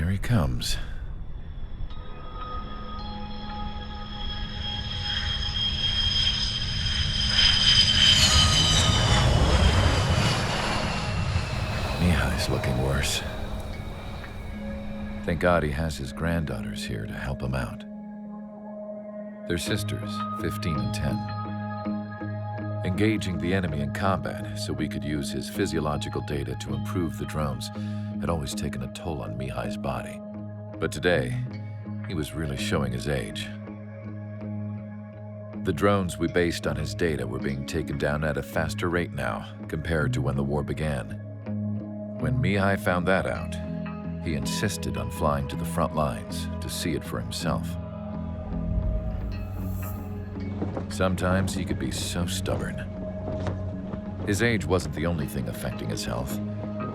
Here he comes. Mihai's looking worse. Thank God he has his granddaughters here to help him out. They're sisters, 15 and 10. Engaging the enemy in combat so we could use his physiological data to improve the drones had always taken a toll on Mihai's body. But today, he was really showing his age. The drones we based on his data were being taken down at a faster rate now compared to when the war began. When Mihai found that out, he insisted on flying to the front lines to see it for himself. Sometimes he could be so stubborn. His age wasn't the only thing affecting his health.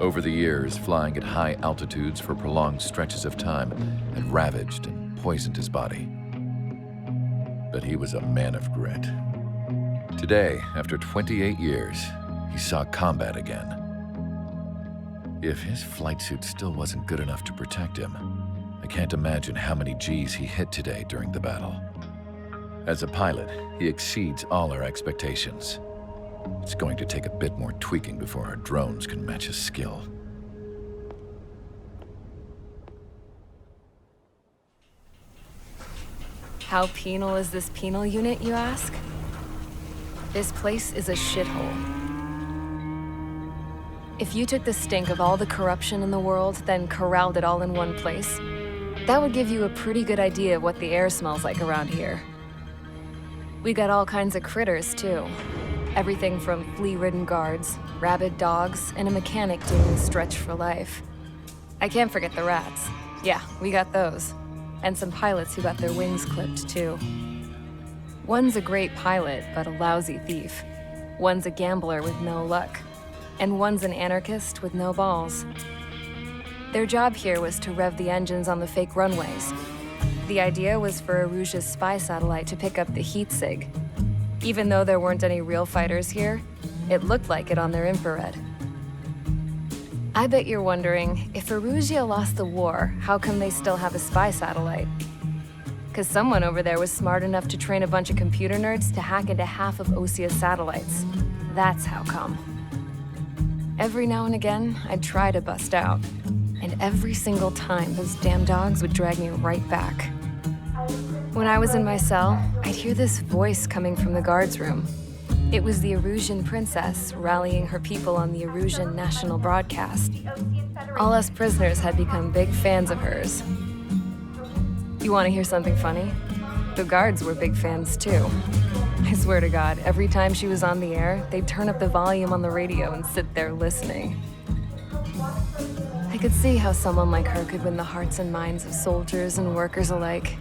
Over the years, flying at high altitudes for prolonged stretches of time had ravaged and poisoned his body. But he was a man of grit. Today, after 28 years, he saw combat again. If his flight suit still wasn't good enough to protect him, I can't imagine how many Gs he hit today during the battle. As a pilot, he exceeds all our expectations. It's going to take a bit more tweaking before our drones can match his skill. How penal is this penal unit, you ask? This place is a shithole. If you took the stink of all the corruption in the world, then corralled it all in one place, that would give you a pretty good idea of what the air smells like around here. We got all kinds of critters, too. Everything from flea-ridden guards, rabid dogs, and a mechanic doing stretch for life. I can't forget the rats. Yeah, we got those. And some pilots who got their wings clipped, too. One's a great pilot, but a lousy thief. One's a gambler with no luck. And one's an anarchist with no balls. Their job here was to rev the engines on the fake runways. The idea was for Aruja's spy satellite to pick up the heat sig. Even though there weren't any real fighters here, it looked like it on their infrared. I bet you're wondering, if Aruja lost the war, how come they still have a spy satellite? 'Cause someone over there was smart enough to train a bunch of computer nerds to hack into half of Osia's satellites. That's how come. Every now and again, I'd try to bust out. And every single time, those damn dogs would drag me right back. When I was in my cell, I'd hear this voice coming from the guards room. It was the Erusian princess rallying her people on the Erusian national broadcast. All us prisoners had become big fans of hers. You want to hear something funny? The guards were big fans too. I swear to God, every time she was on the air, they'd turn up the volume on the radio and sit there listening. I could see how someone like her could win the hearts and minds of soldiers and workers alike.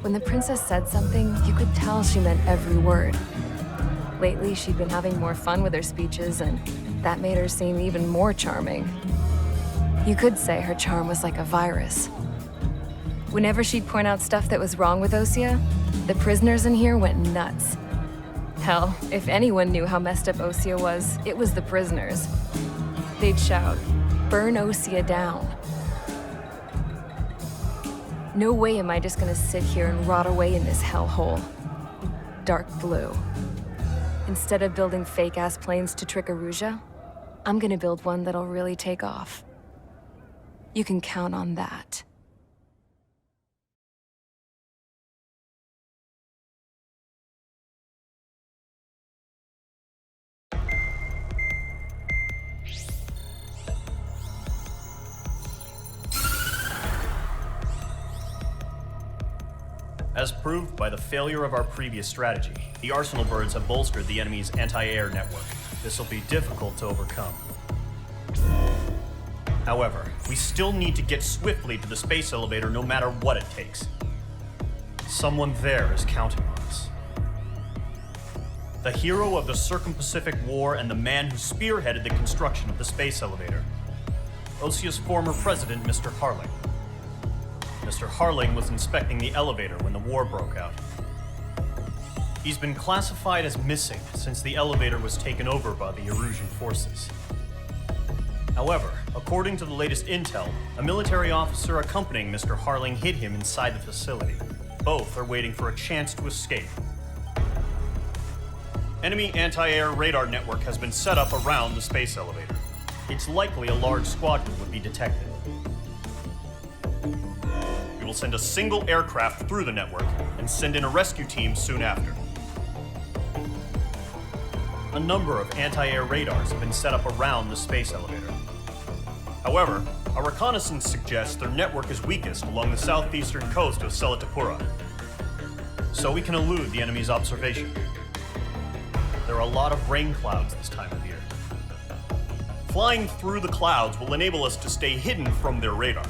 When the princess said something, you could tell she meant every word. Lately, she'd been having more fun with her speeches, and that made her seem even more charming. You could say her charm was like a virus. Whenever she'd point out stuff that was wrong with Osia, the prisoners in here went nuts. Hell, if anyone knew how messed up Osia was, it was the prisoners. They'd shout, "Burn Osia down." No way am I just gonna sit here and rot away in this hellhole. Dark blue. Instead of building fake-ass planes to trick Aruja, I'm gonna build one that'll really take off. You can count on that. As proved by the failure of our previous strategy, the Arsenal birds have bolstered the enemy's anti-air network. This will be difficult to overcome. However, we still need to get swiftly to the space elevator no matter what it takes. Someone there is counting on us. The hero of the Circum-Pacific War and the man who spearheaded the construction of the space elevator. Osia's former president, Mr. Harling. Mr. Harling was inspecting the elevator when the war broke out. He's been classified as missing since the elevator was taken over by the Erusian forces. However, according to the latest intel, a military officer accompanying Mr. Harling hid him inside the facility. Both are waiting for a chance to escape. Enemy anti-air radar network has been set up around the space elevator. It's likely a large squadron would be detected. We will send a single aircraft through the network and send in a rescue team soon after. A number of anti-air radars have been set up around the space elevator. However, our reconnaissance suggests their network is weakest along the southeastern coast of Selatapura, so we can elude the enemy's observation. There are a lot of rain clouds this time of year. Flying through the clouds will enable us to stay hidden from their radar.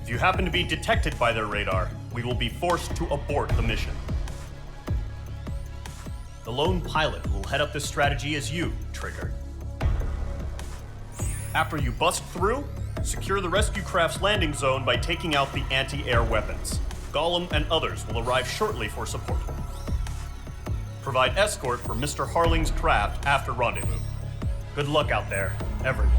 If you happen to be detected by their radar, we will be forced to abort the mission. The lone pilot who will head up this strategy is you, Trigger. After you bust through, secure the rescue craft's landing zone by taking out the anti-air weapons. Gollum and others will arrive shortly for support. Provide escort for Mr. Harling's craft after rendezvous. Good luck out there, everyone.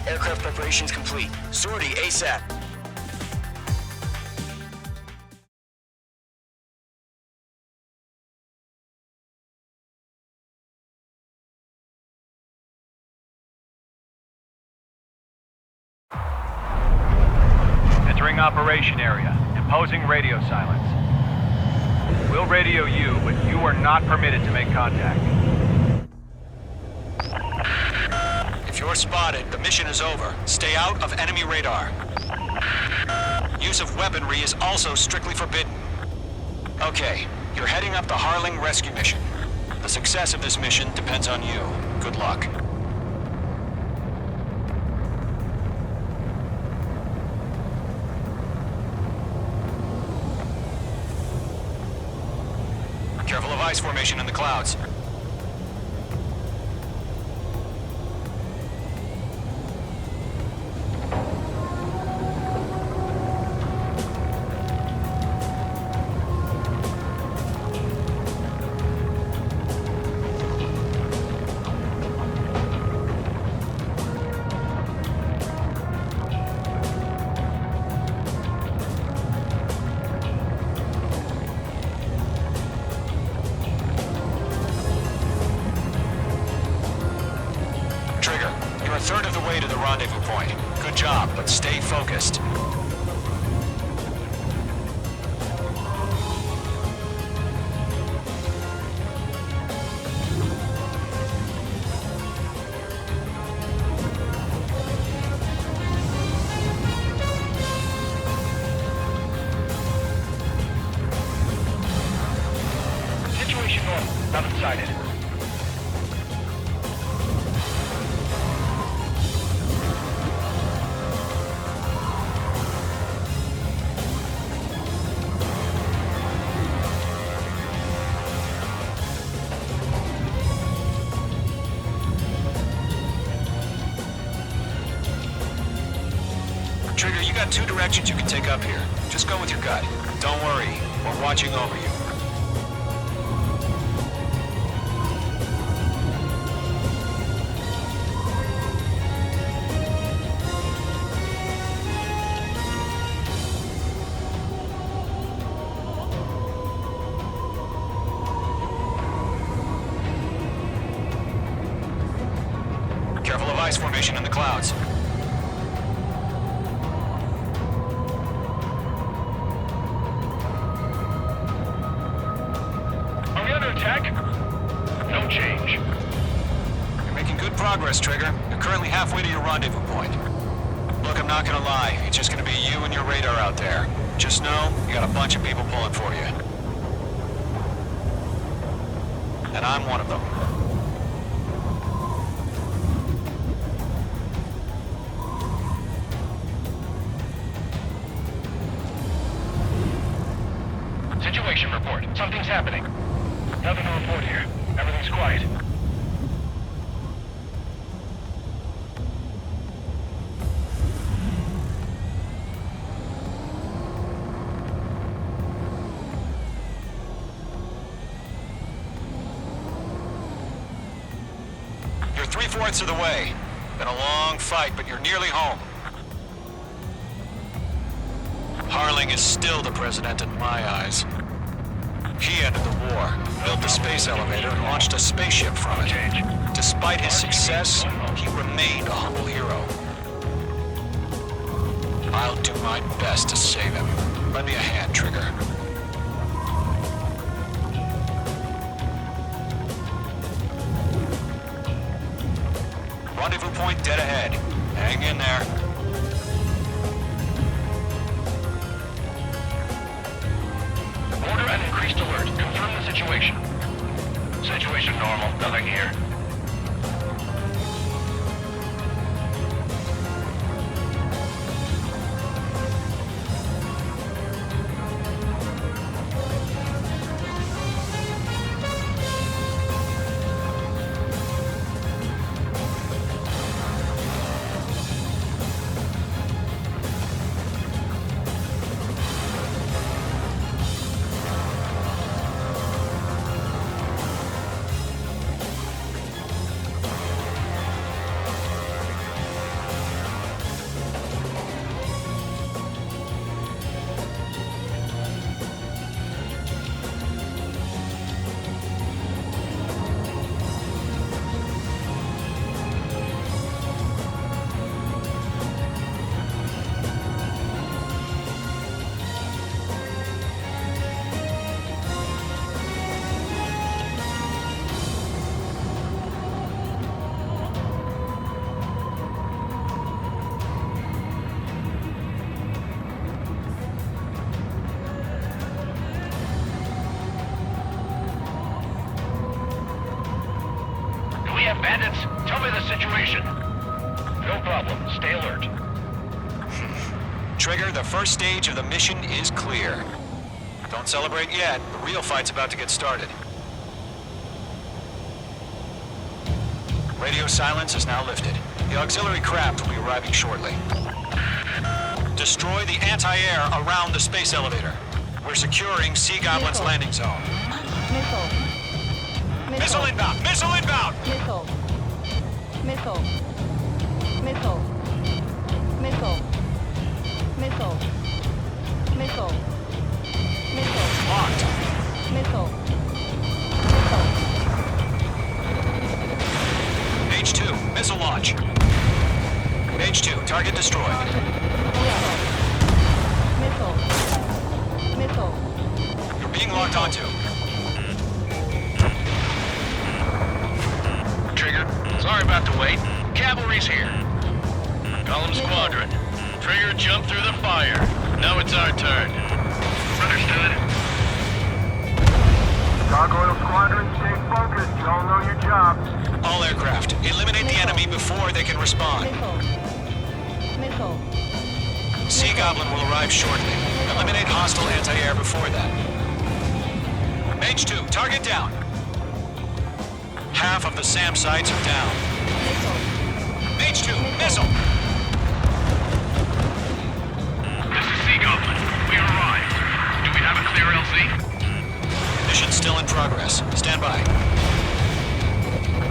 Aircraft preparations complete. Sortie ASAP. Entering operation area. Imposing radio silence. We'll radio you, but you are not permitted to make contact. If you're spotted, the mission is over. Stay out of enemy radar. Use of weaponry is also strictly forbidden. Okay, you're heading up the Harling rescue mission. The success of this mission depends on you. Good luck. Careful of ice formation in the clouds. You're a third of the way to the rendezvous point. Good job, but stay focused. Situation normal. Nothing sighted. Trigger, you got two directions you can take up here. Just go with your gut. Don't worry, we're watching over you. ice formation in the clouds. Are we under attack? No change. You're making good progress, Trigger. You're currently halfway to your rendezvous point. Look, I'm not gonna lie. It's just gonna be you and your radar out there. Just know, you got a bunch of people pulling for you. And I'm one of them. Situation report. Something's happening. Nothing to report here. Everything's quiet. You're 3/4 of the way. Been a long fight, but you're nearly home. Harling is still the president in my eyes. He ended the war, built the space elevator, and launched a spaceship from it. Despite his success, he remained a humble hero. I'll do my best to save him. Lend me a hand, Trigger. Rendezvous point dead ahead. Hang in there. Order an increased alert. Confirm the situation. Situation normal. Nothing here. Bandits, tell me the situation. No problem. Stay alert. Trigger, the first stage of the mission is clear. Don't celebrate yet. The real fight's about to get started. Radio silence is now lifted. The auxiliary craft will be arriving shortly. Destroy the anti-air around the space elevator. We're securing Sea Goblin's landing zone. Missile inbound! Missile inbound! Missile. Missile. Missile. Missile. Missile. Missile. Missile. Locked. Missile. H2, missile launch. H2, target destroyed. Missile. Missile. You're being locked onto. Trigger, sorry about the wait. Cavalry's here. Call them squadron. Trigger jumped through the fire. Now it's our turn. Understood. Gargoyle Squadron, stay focused. You all know your jobs. All aircraft, eliminate the enemy before they can respond. Missile. Missile. Sea Goblin will arrive shortly. Eliminate hostile anti-air before that. H2, target down. Half of the SAM sites are down. H2, missile. This is Sea Goblin. We arrived. Do we have a clear LZ? Mission still in progress. Stand by.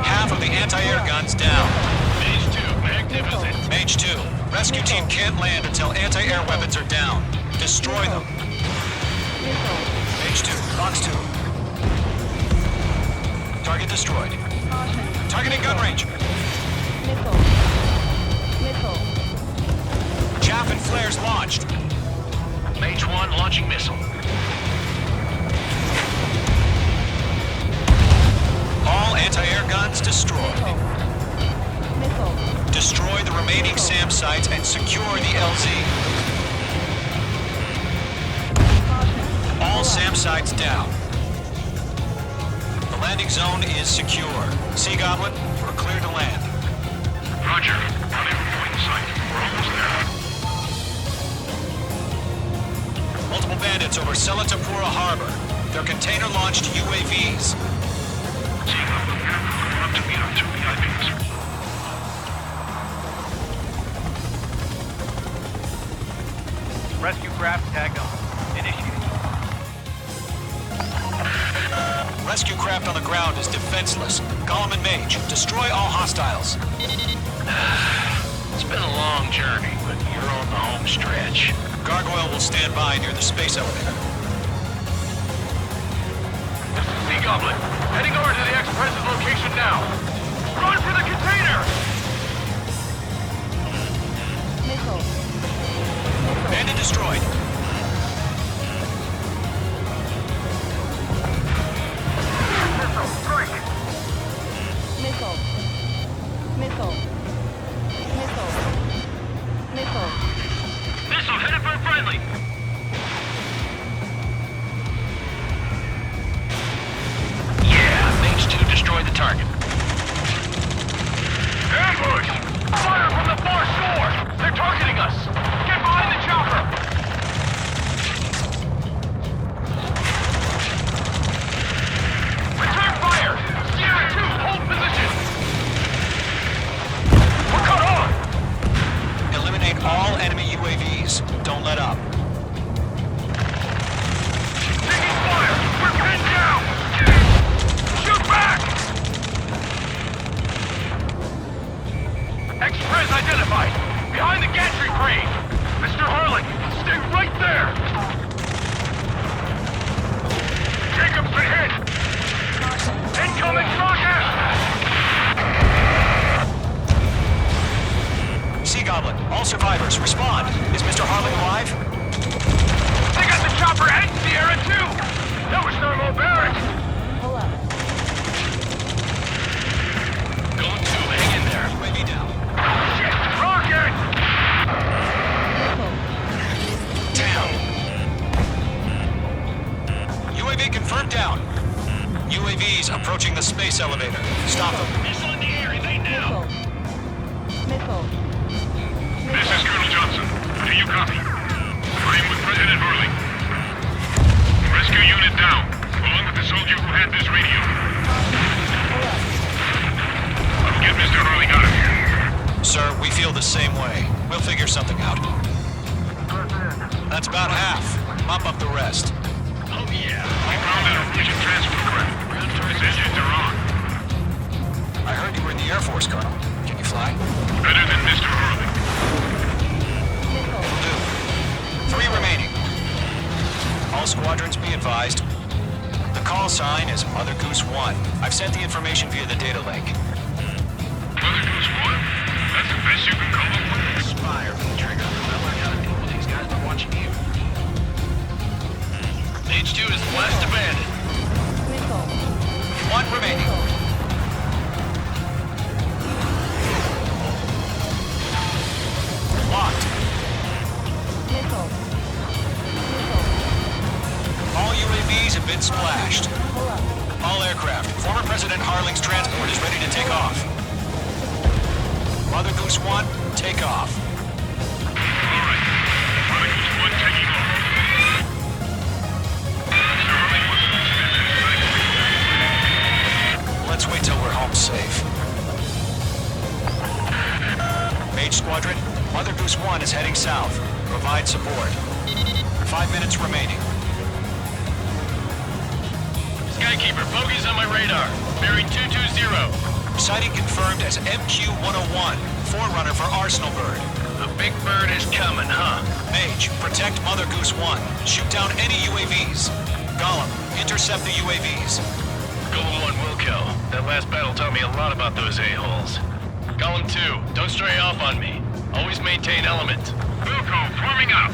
Half of the anti-air guns down. H2, magnificent. H2, rescue team can't land until anti-air weapons are down. Destroy them. H2, box 2. Target destroyed. Targeting gun range. Missile. Chaff and flares launched. Mage 1 launching missile. All anti-air guns destroyed. Missile. Destroy the remaining SAM sites and secure the LZ. All SAM sites down. The landing zone is secure. Sea Goblin, we're clear to land. Roger. Rendezvous point in sight. We're almost there. Multiple bandits over Selatapura Harbor. They're container-launched UAVs. Seeing up with we're up to meet our 2 VIPs. Rescue craft tag on. Initiated. Rescue craft on the ground is defenseless. Golem and Mage, destroy all hostiles. It's been a long journey, but you're on the home stretch. Gargoyle will stand by near the space elevator. Sea Goblin, heading over to the Express's location now. Run for the container! Missile. Bandit destroyed. Missile, strike! Missile. Missile. Missile. Missile. Missile headed for friendly. Yeah, Mage 2 destroyed the target. Ambush! Fire from the far shore! They're targeting us! Get behind the chopper! Return fire! Sierra 2, hold position! We're cut on! Eliminate all enemy UAVs. Don't let up. Taking fire! We're pinned down! Shoot back! Express identified! Behind the gantry crane! Mr. Harling, stay right there! Jacob's been hit! Incoming rocket! Sea Goblin, all survivors, respond. Is Mr. Harling alive? They got the chopper and Sierra too! That was thermal barrack! Pull up. Going to, hang in there. UAV down. Shit! Rocket! Missile. Damn. UAV confirmed down. UAVs approaching the space elevator. Stop them. Missile in the air, evade now! Missile. Missile. This is Colonel Johnson. Do you copy? I'm with President Hurley. Rescue unit down, along with the soldier who had this radio. I'll get Mr. Hurley out of here. Sir, we feel the same way. We'll figure something out. That's about half. Mop up the rest. Oh yeah, we found a Norwegian transport craft. His engines are on. I heard you were in the Air Force, Colonel. Can you fly? Better than Mr. Hurley. Missile. Will do. 3 remaining. All squadrons be advised. The call sign is Mother Goose 1. I've sent the information via the data link. Mother Goose 1? That's the best you can call it? Spire, Trigger. I learned how to deal with these guys by watching you. H2 is last abandoned. Missile. 1 remaining. Locked. Missile. Missile. All UAVs have been splashed. Pull up. All aircraft. Former President Harling's transport is ready to take off. Mother Goose 1, take off. All right. Mother Goose 1 taking off. Mr. Hurley wants to stand inside. Let's wait till we're home safe. Mage Squadron, Mother Goose 1 is heading south. Provide support. 5 minutes remaining. Skykeeper, bogeys on my radar. Bearing 220. Sighting confirmed as MQ-101, forerunner for Arsenal Bird. The big bird is coming, huh? Mage, protect Mother Goose 1. Shoot down any UAVs. Golem, intercept the UAVs. Golem 1 will kill. That last battle taught me a lot about those a-holes. Golem 2, don't stray off on me. Always maintain element. Wilco, forming up.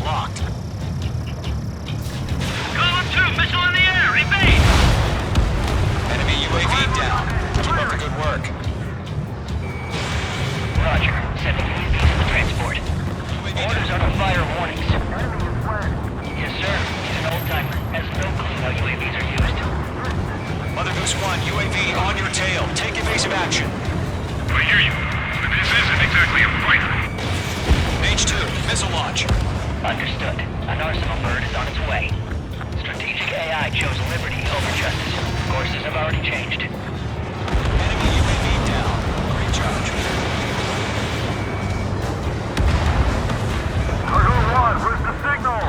Locked. Column 2, missile in the air, evade! Enemy UAV down. Keep up the good work. Roger. Sending UAVs to the transport. Orders are to fire warnings. Yes, sir. He's an old-timer. Has no clue how UAVs are used. Mother Goose 1, UAV on your tail. Take evasive action. I hear you, but this isn't exactly a fighter. Mage 2, missile launch. Understood. An arsenal bird is on its way. Strategic AI chose liberty over justice. Courses have already changed. Enemy UAV down. Great charge. Cargo 1, where's the signal?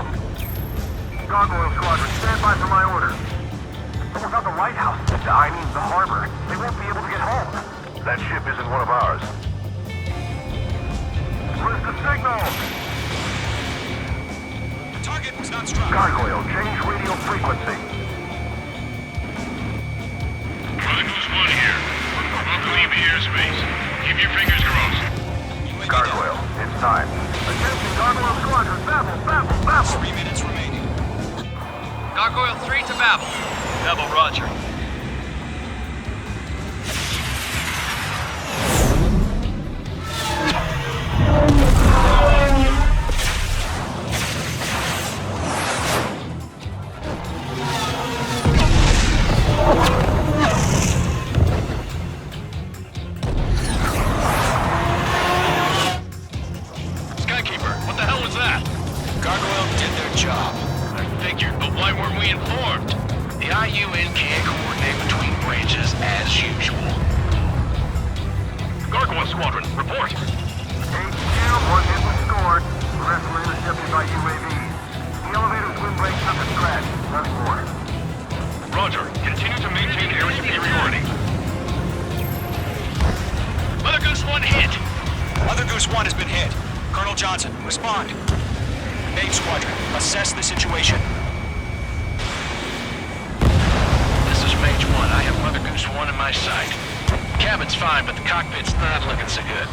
Gargoyle Squadron, stand by for my orders. Someone's on the lighthouse. I mean the harbor. They won't be able to get home. That ship isn't one of ours. Where's the signal? Target was not struck. Gargoyle, change radio frequency. Mother Goose 1 here. We're about to leave the airspace. Keep your fingers crossed. UAV Gargoyle, it's time. Attention, Gargoyle Squadron, babble! 3 minutes remaining. Gargoyle 3 to Babel. Babel, roger. Skykeeper, what the hell was that? Gargoyle did their job. I figured, but why weren't we informed? The IUN can't coordinate between branches as usual. Gargoyle Squadron, report. HQ, 1 hit was scored. The rest were intercepted by UAVs. The elevator's wind break took a scratch. Nothing more. Roger. Continue to maintain air superiority. Mother Goose 1 hit. Mother Goose 1 has been hit. Colonel Johnson, respond. Mage Squadron, assess the situation. This is Mage 1. I have Mother Goose 1 in my sight. Cabin's fine, but the cockpit's not looking so good.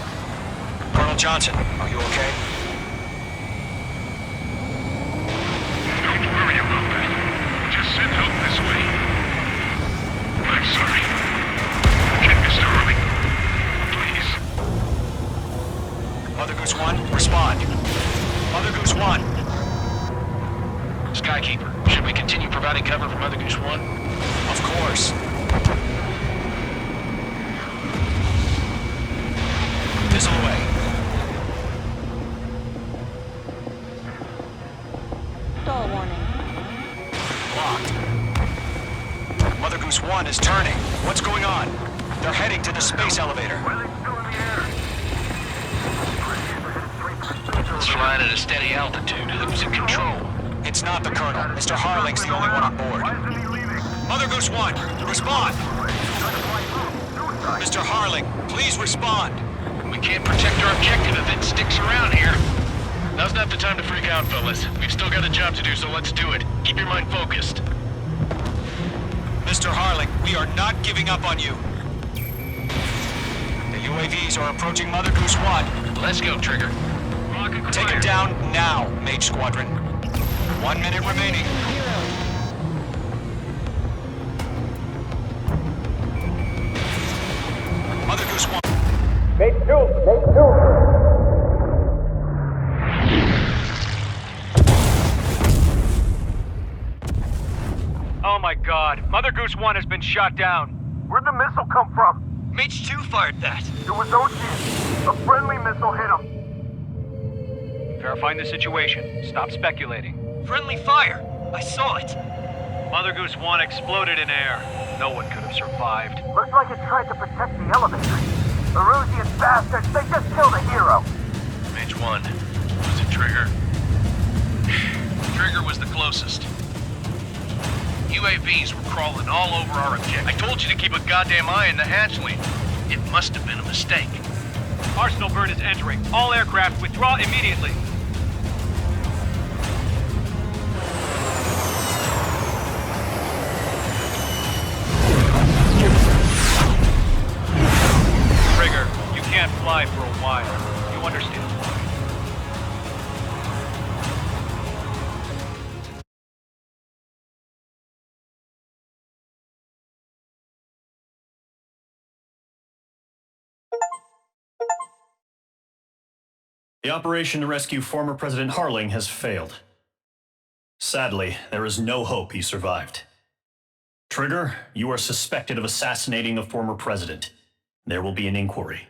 Colonel Johnson, are you okay? Don't worry about that. Just send help this way. I'm sorry. Get Mr. Hurley. Please. Mother Goose 1, respond. Mother Goose 1. Skykeeper, should we continue providing cover for Mother Goose 1? Of course. Missile away. Stall warning. Locked. Mother Goose 1 is turning. What's going on? They're heading to the space elevator. Why are they still in the air? It's flying at a steady altitude. Who's in control? It's not the Colonel. Mr. Harling's the only one on board. Why isn't he leaving? Mother Goose 1, respond. Trying to fly through. Suicide. Mr. Harling, please respond. We can't protect our objective if it sticks around here. Now's not the time to freak out, fellas. We've still got a job to do, so let's do it. Keep your mind focused. Mr. Harling, we are not giving up on you. The UAVs are approaching Mother Goose 1. Let's go, Trigger. Take it down now, Mage Squadron. 1 minute remaining. Mother Goose 1. Oh my god, Mother Goose 1 has been shot down. Where'd the missile come from? Mage 2 fired that. It was Ocean. A friendly missile hit him. Verifying the situation. Stop speculating. Friendly fire. I saw it. Mother Goose 1 exploded in air. No one could have survived. Looks like it tried to protect the elevator. Erusian bastards, they just killed a hero. Mage 1. Was it Trigger? Trigger was the closest. UAVs were crawling all over our objective. I told you to keep a goddamn eye on the hatchling. It must have been a mistake. Arsenal bird is entering. All aircraft withdraw immediately. can't fly for a while. You understand? The operation to rescue former President Harling has failed. Sadly, there is no hope he survived. Trigger, you are suspected of assassinating the former president. There will be an inquiry.